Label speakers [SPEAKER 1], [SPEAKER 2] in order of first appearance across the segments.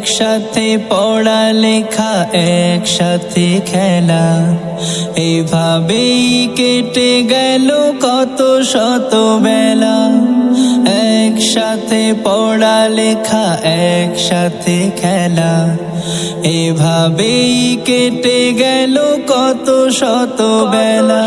[SPEAKER 1] একসাথে পড়ালেখা, একসাথে খেলা, এভাবেই কেটে গেল কত শত বেলা। একসাথে পড়ালেখা, একসাথে খেলা, এভাবেই কেটে গেল কত শত বেলা।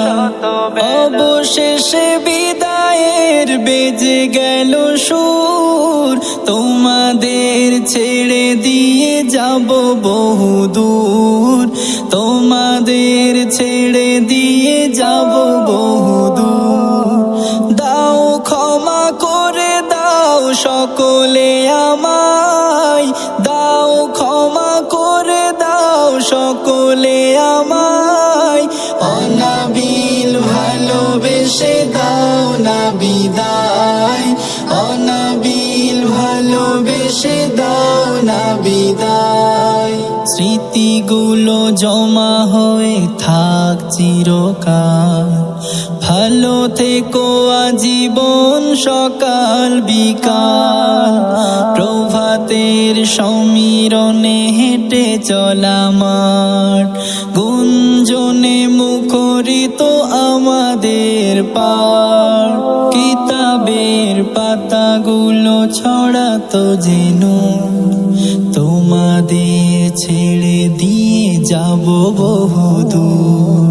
[SPEAKER 1] অবশেষে বিদায়ের বেজে গেল সুর, তোমাদের ছেড়ে দিয়ে যাব বহুদূর, তোমাদের ছেড়ে দিয়ে যাব বহুদূর। দাও ক্ষমা করে দাও সকলে আমায়, দাও ক্ষমা করে দাও সকলে আমায়। অনাবিল ভালোবেসে দাও না বিদায়, অনাবিল ভালোবেসে দাও না বিদায়। স্মৃতিগুলো জমা হয়ে থাক চিরকাল, ভালো থেকো আজীবন সকাল বিকাল। প্রভাতের সমীরণে হেঁটে চলা মাঠ, গুঞ্জনে মুখরিত আমাদের পার। কিতাবের পাতাগুলো ছড়াতো যেন, তোমাদের ছেড়ে দিয়ে যাব বহুদূর।